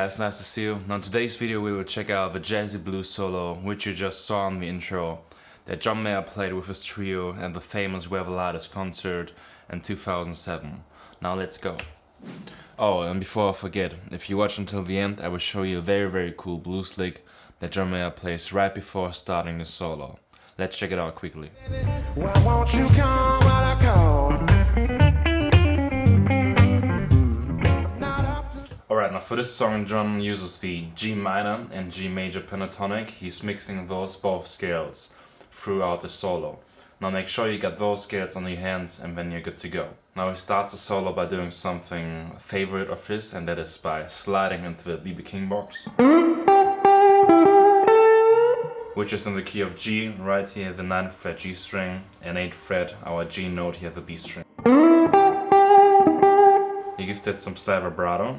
guys, nice to see you. Now in today's video we will check out the jazzy blues solo which you just saw in the intro that John Mayer played with his trio at the famous Weather Lighters concert in 2007. Now let's go. Oh, and before I forget, if you watch until the end I will show you a very cool blues lick that John Mayer plays right before starting the solo. Let's check it out quickly. Why won't you come when I call? Alright, now for this song John uses the G minor and G major pentatonic. He's mixing those both scales throughout the solo. Now make sure you get those scales on your hands and then you're good to go. Now he starts the solo by doing something favorite of his, and that is by sliding into the B.B. King box, which is in the key of G, right here the 9th fret G string, and 8th fret our G note here the B string. He gives it some slight vibrato,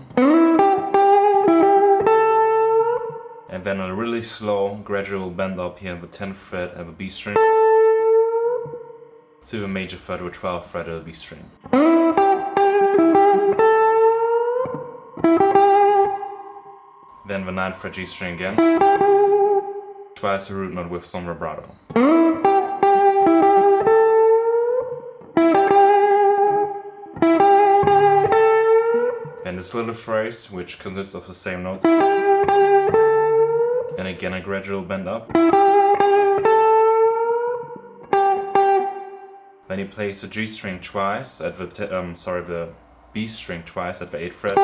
and then a really slow gradual bend up here in the 10th fret of the B string to the major third or 12th fret of the B string. Then the 9th fret G string again, twice a root note with some vibrato. And this little phrase, which consists of the same notes, and again a gradual bend up. Then he plays the G string twice at the B string twice at the 8th fret.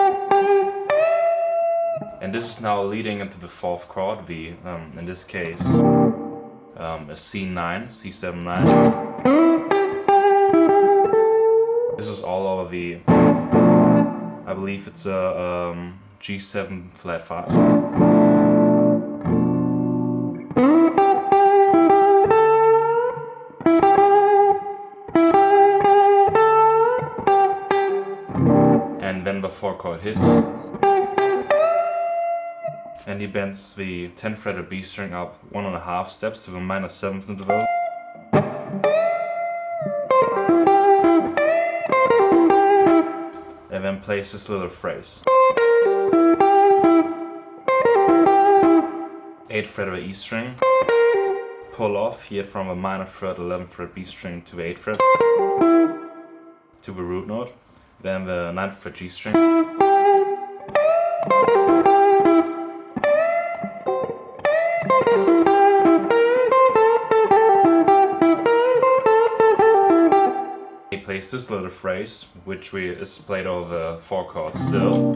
And this is now leading into the 4th chord, the in this case a C9, C7-9. This is all over the, I believe it's a G7 flat 5. And then the 4th chord hits, and he bends the 10th fret of B string up 1.5 steps to the minor 7th interval, and then plays this little phrase. 8th fret of the E string, pull off here from a minor fret 11th fret B string to the 8th fret to the root note, then the 9th fret G string, he plays this little phrase, which is played over the 4 chords still.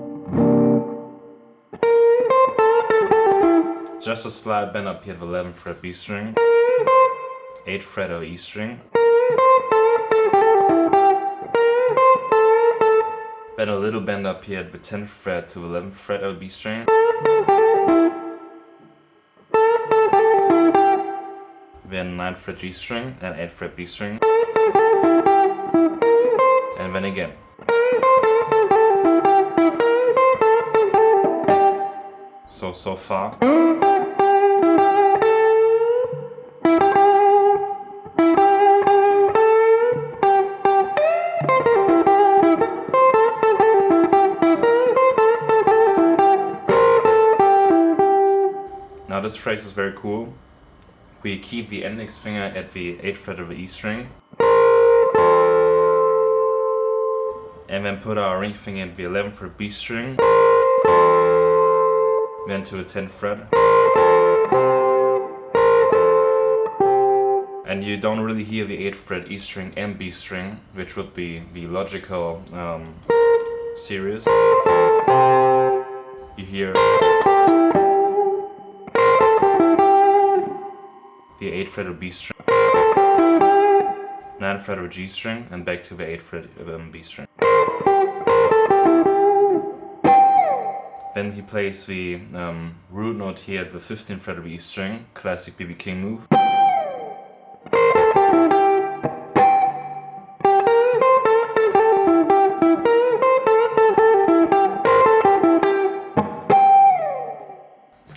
Just a slight bend up here at the 11th fret B string, 8th fret of E string, then a little bend up here at the 10th fret to the 11th fret of B string, then 9th fret G string and 8th fret B string, and then again. So far. Now this phrase is very cool. We keep the index finger at the 8th fret of the E string, and then put our ring finger at the 11th fret B string, then to the 10th fret. And you don't really hear the 8th fret E string and B string, which would be the logical series. You hear the 8th fret of B string, 9th fret of G string, and back to the 8th fret of B string. Then he plays the root note here at the 15th fret of E string, classic B.B. King move.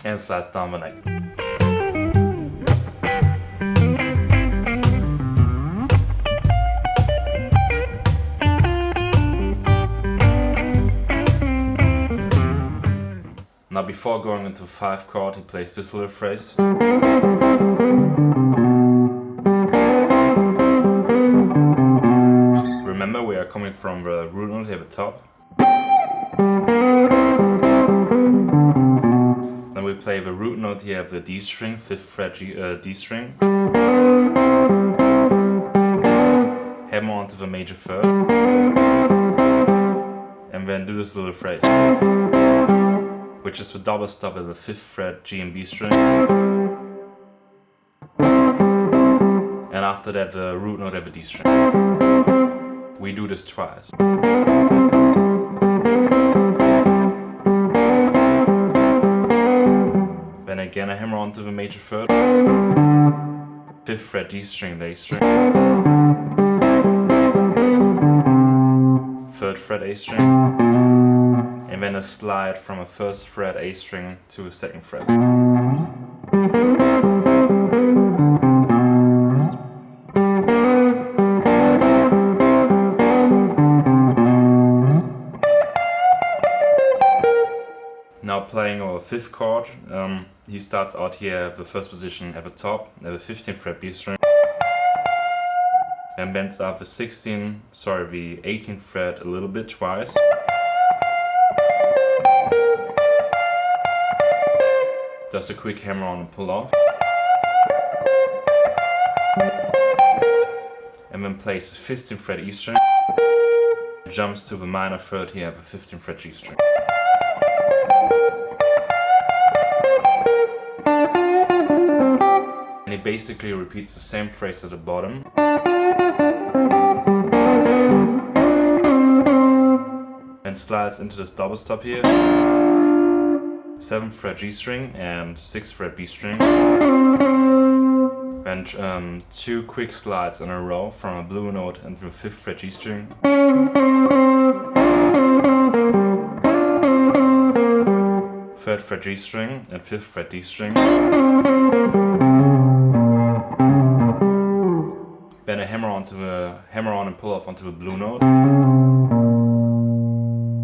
And slides down the neck. Now before going into 5 chord, he plays this little phrase. Remember, we are coming from the root note here at the top. Then we play the root note here at the D string, 5th fret D string. Hammer onto the major 3rd. And then do this little phrase, which is the double stop at the 5th fret G and B string. And after that the root note at the D string. We do this twice. Then again I hammer onto the major 3rd, 5th fret D string, the A string, 3rd fret A string, and then a slide from a 1st fret A string to a 2nd fret. Now playing our 5th chord, he starts out here at the 1st position at the top, at the 15th fret B string, and bends up the 18th fret a little bit twice. Does a quick hammer on and pull off. And then plays the 15th fret E string, jumps to the minor 3rd here at the 15th fret G string. And he basically repeats the same phrase at the bottom. And slides into this double stop here. 7th fret G string and 6th fret B string. And 2 quick slides in a row from a blue note into a 5th fret G string. 3rd fret G string and 5th fret D string. Then a hammer on and pull off onto the blue note.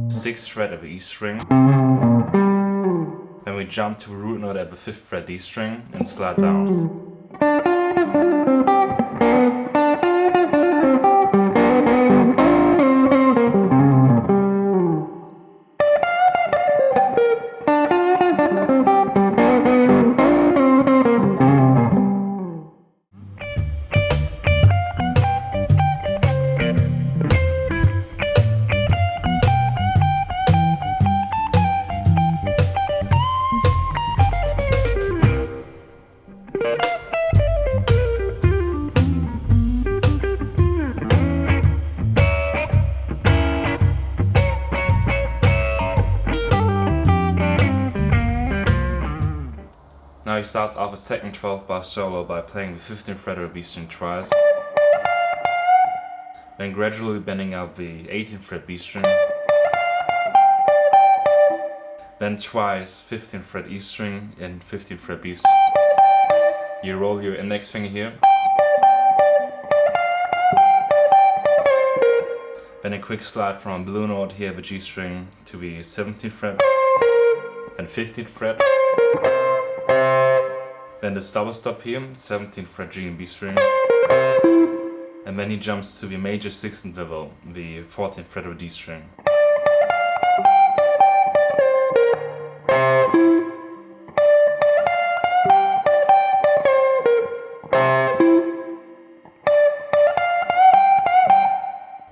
6th fret of the E string. Then we jump to a root note at the 5th fret D string and slide down. Now he starts off a second 12-bar solo by playing the 15th fret of the B string twice, then gradually bending up the 18th fret B string, then twice 15th fret E string and 15th fret B string. You roll your index finger here, then a quick slide from a blue note here, the G string, to the 17th fret, then 15th fret. Then this double stop here, 17th fret G and B string. And then he jumps to the major 6th interval, the 14th fret of D string.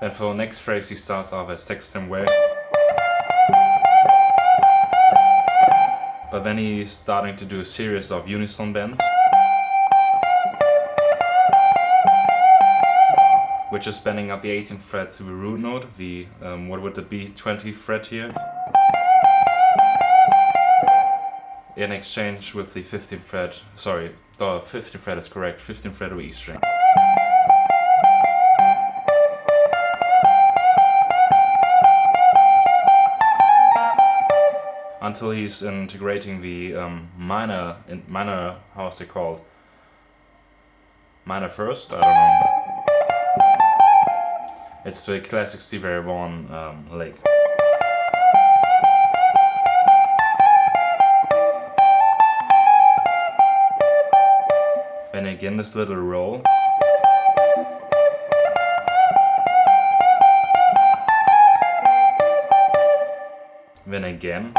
And for the next phrase he starts off as sextant way. But then he's starting to do a series of unison bends, which is bending up the 18th fret to the root note, the, what would it be, 20th fret here, in exchange with the 15th fret, sorry, the 15th fret is correct, 15th fret of E string. Until he's integrating the minor, how's it called? Minor first? I don't know. It's the classic Stevie Ray Vaughan lick. Then again this little roll. Then again.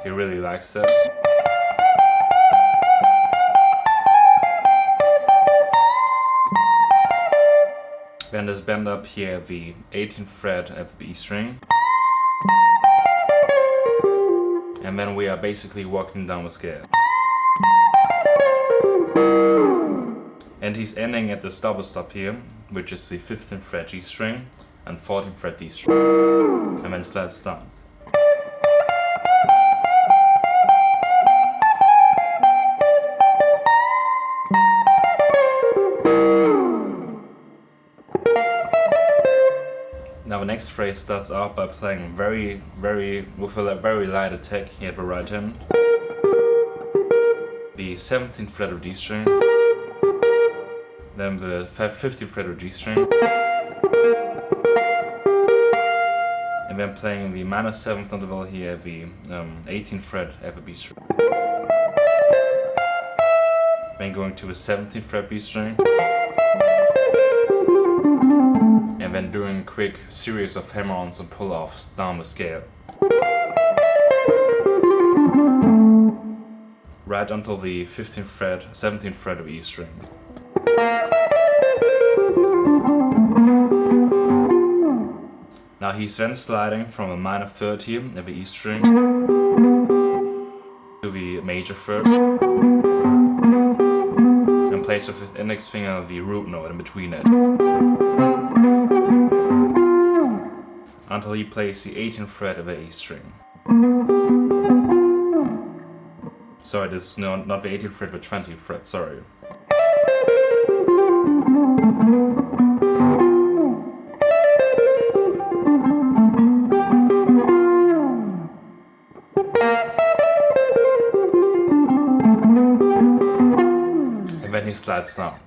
He really likes that. Then this bend up here, the 18th fret of the E string. And then we are basically walking down the scale. And he's ending at this double stop here, which is the 15th fret G string and 14th fret D string. And then slides down. Now the next phrase starts out by playing with a very light attack here at the right hand. The 17th fret of D string, then the 15th fret of G string, and then playing the minor 7th interval here at the 18th fret of the B string. Then going to the 17th fret B string. And then doing a quick series of hammer-ons and pull-offs down the scale. Right until the 15th fret, 17th fret of E string. Now he's then sliding from a minor third here at the E string to the major third. And plays with his index finger the root note in between it. Until he plays the 18th fret of the A string. Sorry, this is not the 18th fret, the 20th fret, sorry. And then he slides down.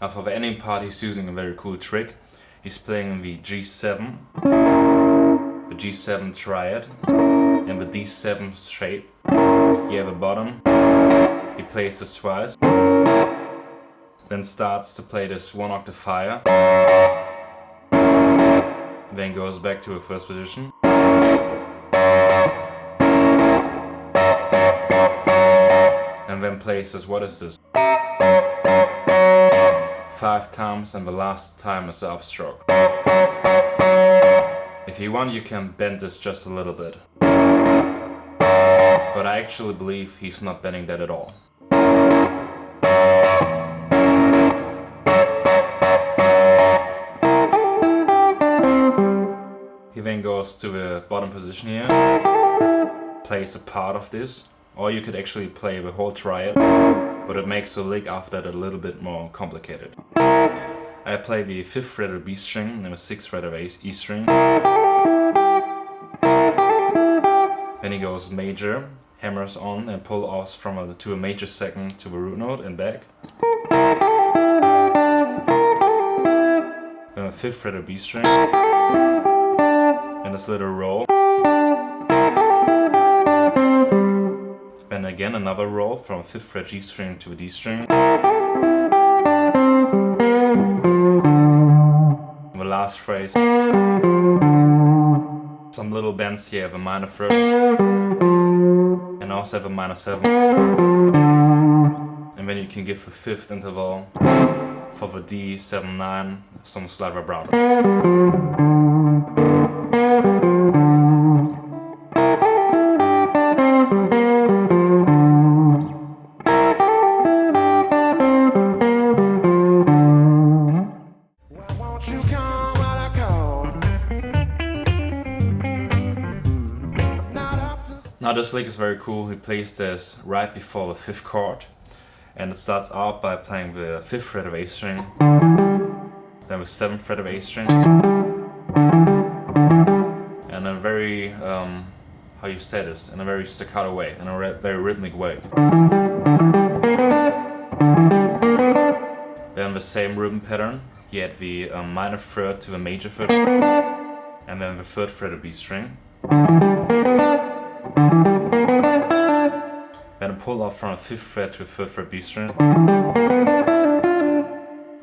Now for the ending part he's using a very cool trick. He's playing the G7, the G7 triad, and the D7 shape. Here at the bottom, he plays this twice, then starts to play this one octave higher, then goes back to the first position, and then plays this, what is this? 5 times, and the last time is the upstroke. If you want, you can bend this just a little bit. But I actually believe he's not bending that at all. He then goes to the bottom position here, plays a part of this, or you could actually play the whole triad, but it makes the lick after that a little bit more complicated. I play the 5th fret of B string and the 6th fret of E string. Then he goes major, hammers on and pull offs to a major second to the root note and back. Then the 5th fret of B string. And this little roll. Then again another roll from 5th fret G string to a D string. And the last phrase. Some little bends here have a minor third. And also have a minor 7. And then you can give the 5th interval for the D7-9 some slight vibrato. Now this lick is very cool. He plays this right before the 5th chord, and it starts out by playing the 5th fret of A string, then the 7th fret of A string, and a very, how you say this, in a very staccato way, in a very rhythmic way. Then Then the same rhythm pattern, you add the minor third to the major third, and then the third fret of B string. Then a pull off from a 5th fret to a 3rd fret B string.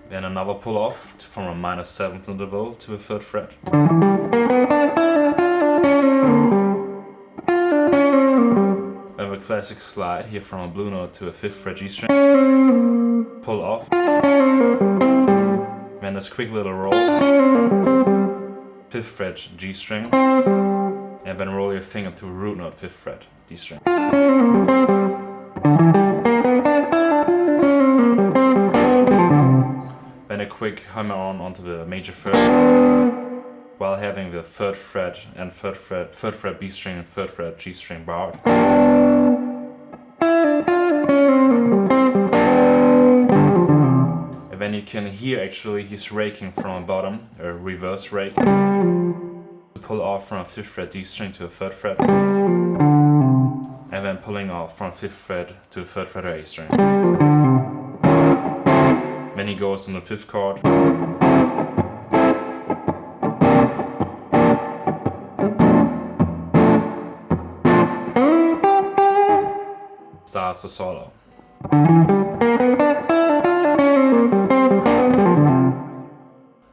Then another pull off from a minor 7th interval to a 3rd fret. Then the classic slide here from a blue note to a 5th fret G string. Pull off. Then this quick little roll. 5th fret G string. And then roll your finger to a root note 5th fret D string. Then a quick hammer on onto the major third, while having the 3rd fret and 3rd fret B string and 3rd fret G string barred. And then you can hear actually he's raking from a bottom, a reverse rake, to pull off from a 5th fret D string to a 3rd fret, and then pulling off from 5th fret to a 3rd fret A string. Then he goes on the 5th chord. Starts the solo.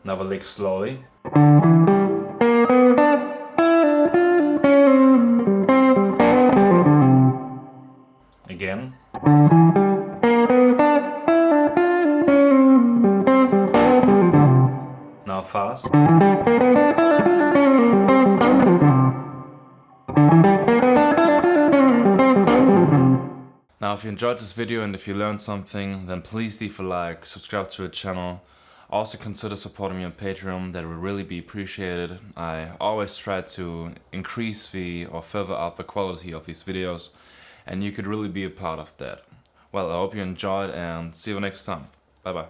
Now the lick slowly. Again. Now fast. Now if you enjoyed this video and if you learned something, then please leave a like, subscribe to the channel. Also consider supporting me on Patreon, that would really be appreciated. I always try to increase or further up the quality of these videos, and you could really be a part of that. Well, I hope you enjoyed and see you next time. Bye bye.